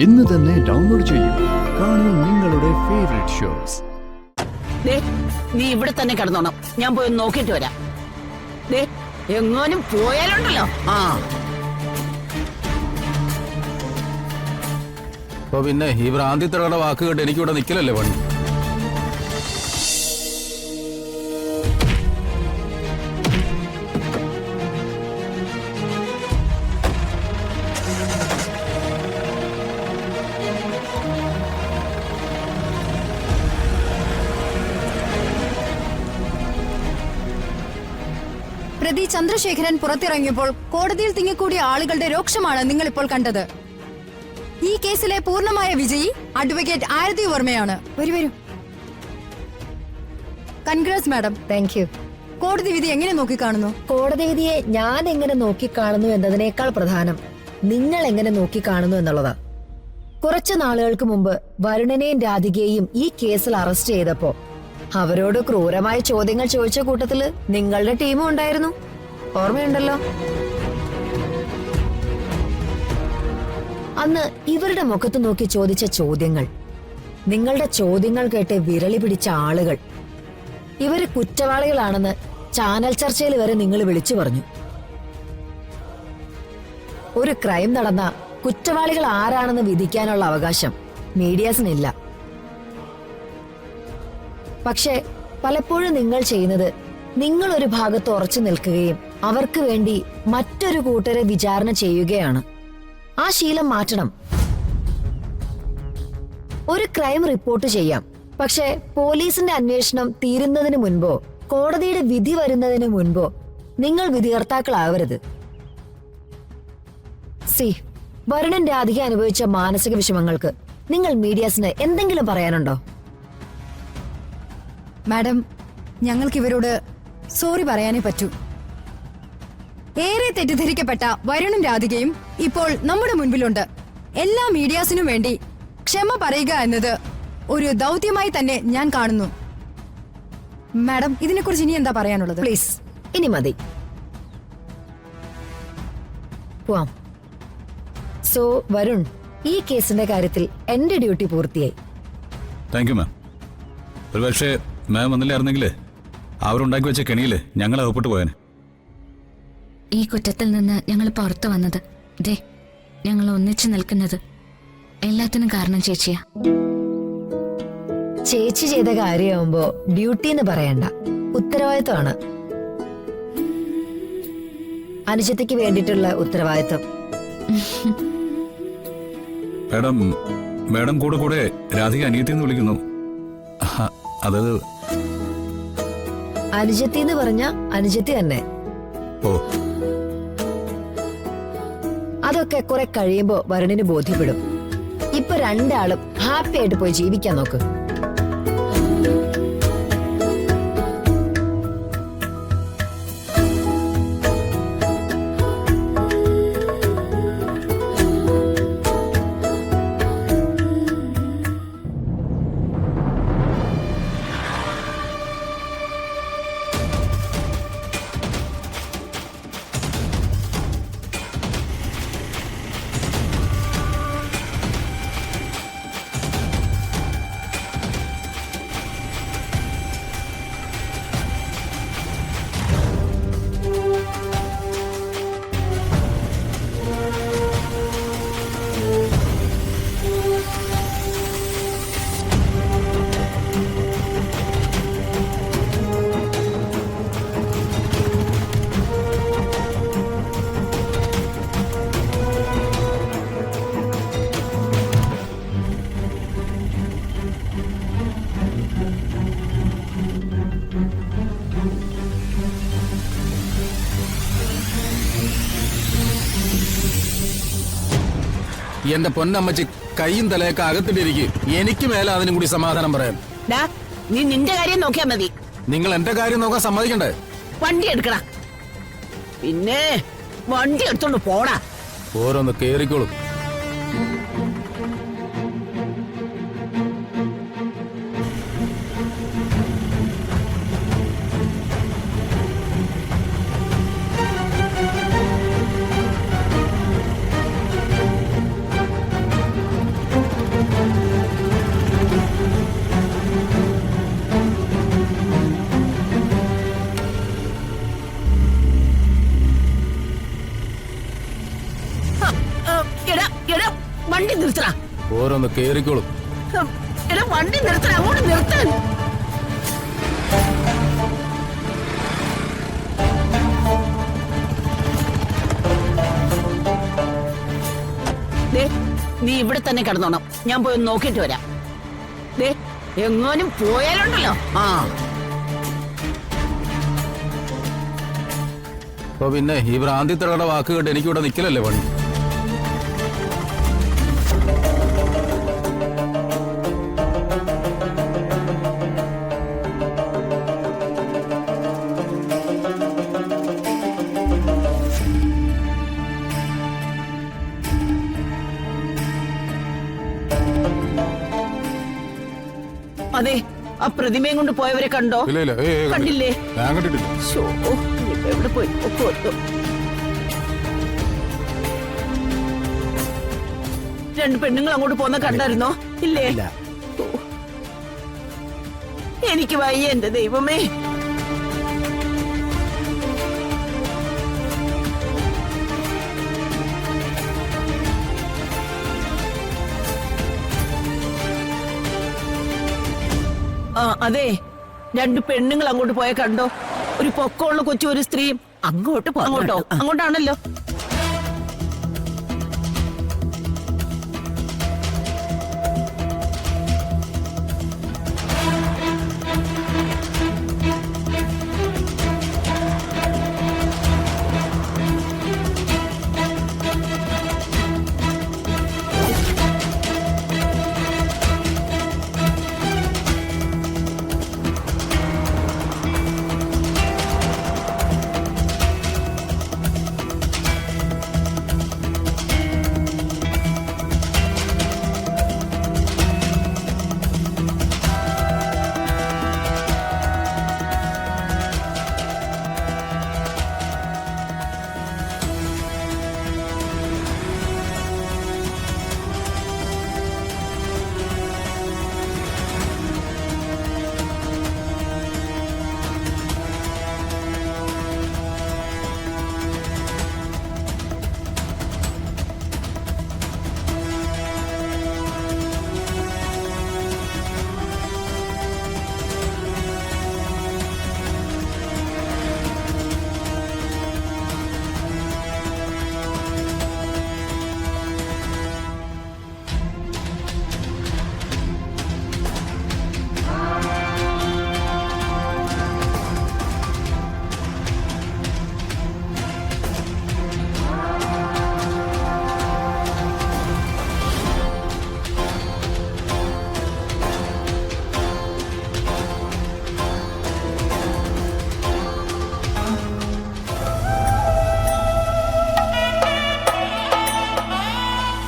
ഇന്ന് തന്നെ ഡൗൺലോഡ് ചെയ്യൂ. കാണൂ നിങ്ങളുടെ ഫേവറേറ്റ് ഷോസ്. നീ ഇവിടെ തന്നെ കിടന്നോണം, ഞാൻ പോയി നോക്കിട്ട് വരാം. എങ്ങോനും പോയാലുണ്ടല്ലോ. അപ്പൊ പിന്നെ ഈ ഭ്രാന്തിത്തറയുടെ വാക്ക് കേട്ട് എനിക്കിവിടെ നിൽക്കലല്ലേ പണി. പ്രതി ചന്ദ്രശേഖരൻ പുറത്തിറങ്ങിയപ്പോൾ കോടതിയിൽ തിങ്ങിക്കൂടിയ ആളുകളുടെ രോക്ഷമാണ് നിങ്ങൾ ഇപ്പോൾ കണ്ടത്. ഈ കേസിലെ പൂർണ്ണമായ വിജയി അഡ്വക്കേറ്റ് ആരതി വർമ്മയാണ്. വരൂ. Congrats madam. Thank you. കോടതി വിധി എങ്ങനെ നോക്കിക്കാണുന്നു? കോടതി വിധിയെ ഞാൻ എങ്ങനെ നോക്കിക്കാണുന്നു എന്നതിനേക്കാൾ പ്രധാനം നിങ്ങൾ എങ്ങനെ നോക്കിക്കാണുന്നു എന്നുള്ളതാ. കുറച്ചു നാളുകൾക്ക് മുമ്പ് വരുണനെയും രാധികയെയും ഈ കേസിൽ അറസ്റ്റ് ചെയ്തപ്പോ അവരോട് ക്രൂരമായ ചോദ്യങ്ങൾ ചോദിച്ച കൂട്ടത്തില് നിങ്ങളുടെ ടീമും ഉണ്ടായിരുന്നു. ഓർമ്മയുണ്ടല്ലോ? അന്ന് ഇവരുടെ മുഖത്ത് നോക്കി ചോദിച്ച ചോദ്യങ്ങൾ, നിങ്ങളുടെ ചോദ്യങ്ങൾ കേട്ട് വിരളി പിടിച്ച ആളുകൾ, ഇവര് കുറ്റവാളികളാണെന്ന് ചാനൽ ചർച്ചയിൽ വരെ നിങ്ങൾ വിളിച്ചു പറഞ്ഞു. ഒരു ക്രൈം നടന്ന കുറ്റവാളികൾ ആരാണെന്ന് വിധിക്കാനുള്ള അവകാശം മീഡിയാസിനില്ല. പക്ഷെ പലപ്പോഴും നിങ്ങൾ ചെയ്യുന്നത്, നിങ്ങൾ ഒരു ഭാഗത്ത് ഉറച്ചു നിൽക്കുകയും അവർക്ക് വേണ്ടി മറ്റൊരു കൂട്ടരെ വിചാരണ ചെയ്യുകയാണ്. ആ ശീലം മാറ്റണം. ഒരു ക്രൈം റിപ്പോർട്ട് ചെയ്യാം, പക്ഷെ പോലീസിന്റെ അന്വേഷണം തീരുന്നതിന് മുൻപോ കോടതിയുടെ വിധി വരുന്നതിന് മുൻപോ നിങ്ങൾ വിധികർത്താക്കളാവരുത്. വരുണൻ രാധിക അനുഭവിച്ച മാനസിക വിഷമങ്ങൾക്ക് നിങ്ങൾ മീഡിയാസിന് എന്തെങ്കിലും പറയാനുണ്ടോ? മാഡം, ഞങ്ങൾക്ക് ഇവരോട് സോറി പറയാനേ പറ്റൂ. ഏറെ തെറ്റിദ്ധരിക്കപ്പെട്ട വരുണും രാധികയും ഇപ്പോൾ നമ്മുടെ മുൻപിലുണ്ട്. എല്ലാ മീഡിയാസിനും വേണ്ടി ക്ഷമ പറയുക എന്നത് ഒരു ദൗത്യമായി തന്നെ ഞാൻ കാണുന്നു. മാഡം, ഇതിനെക്കുറിച്ച് ഇനി എന്താ പറയാനുള്ളത്? പ്ലീസ്, ഇനി മതി. പോവാം. സോ വരുൺ, ഈ കേസിന്റെ കാര്യത്തിൽ എന്റെ ഡ്യൂട്ടി പൂർത്തിയായി. Thank you ma'am. ഒരുപക്ഷെ മാം വന്നില്ലായിരുന്നെങ്കിലേ അവരുണ്ടാക്കി വെച്ച കെണിയില് ഞങ്ങൾ അകപ്പെട്ടു പോയാന്. ഈ കുറ്റത്തിൽ നിന്ന് ഞങ്ങൾ പുറത്തു വന്നത്, ഞങ്ങൾ ഒന്നിച്ചു നിൽക്കുന്നത് എല്ലാത്തിനും കാരണം ചേച്ചിയാ. ചേച്ചി ചെയ്ത കാര്യമാകുമ്പോ ഡ്യൂട്ടി എന്ന് പറയണ്ട, ഉത്തരവാദിത്വമാണ്. അനുജത്തിക്ക് വേണ്ടിയിട്ടുള്ള ഉത്തരവാദിത്വം. മേഡം കൂടെ കൂടെ രാധിക അനിയത്തി എന്ന് വിളിക്കുന്നു. അത് അനുജത്തി എന്ന് പറഞ്ഞ അനുജത്തി തന്നെ. ഓ, അതൊക്കെ കുറെ കഴിയുമ്പോ വരുണിന് ബോധ്യപ്പെടും. ഇപ്പൊ രണ്ടാളും ഹാപ്പി ആയിട്ട് പോയി ജീവിക്കാൻ നോക്ക്. എന്റെ പൊന്നമ്മച്ചി കൈയും തലയൊക്കെ അകത്തിട്ടിരിക്കും. എനിക്ക് മേലെ അതിനും കൂടി സമാധാനം പറയാൻ. നീ നിന്റെ കാര്യം നോക്കിയാ മതി. നിങ്ങൾ എന്റെ കാര്യം നോക്കാൻ സമ്മതിക്കണ്ടേ? വണ്ടി എടുക്കടാ. പിന്നെ വണ്ടി എടുത്തോണ്ട് പോടാ. ഓരോന്ന് കേറിക്കോളും. വണ്ടി നിർത്തടാ. ഓരോന്ന് കേറിക്കോളും. എടാ വണ്ടി നിർത്തടാ, അങ്ങോട്ട് നിർത്താൻ. ദേ, നീ ഇവിടെ തന്നെ കിടന്നോണം. ഞാൻ പോയി ഒന്ന് നോക്കിയിട്ട് വരാം. ദേ, എങ്ങാനും പോയാലുണ്ടല്ലോ. ആ അപ്പൊ പിന്നെ ഈ ഭ്രാന്തിത്തടയുടെ വാക്ക് കേട്ട് എനിക്കിവിടെ നിക്കലല്ലേ പണി. അതെ, ആ പ്രതിമയും കൊണ്ട് പോയവരെ കണ്ടോ? ഇല്ല ഇല്ല, കണ്ടില്ലേ? ഞാൻ കണ്ടിട്ടില്ല. ശോ, ഇനിയിപ്പോ എവിടെ പോയി? ഒക്കെ ഒത്തു. രണ്ട് പെണ്ണുങ്ങൾ അങ്ങോട്ട് പോന്ന കണ്ടായിരുന്നോ? ഇല്ലേ? ഓ. എനിക്ക് വയ്യ എന്റെ ദൈവമേ. ആ അതെ, രണ്ട് പെണ്ണുങ്ങൾ അങ്ങോട്ട് പോയ കണ്ടോ? ഒരു പൊക്കമുള്ള കൊച്ചു, ഒരു സ്ത്രീയും. അങ്ങോട്ടോ? അങ്ങോട്ടാണല്ലോ.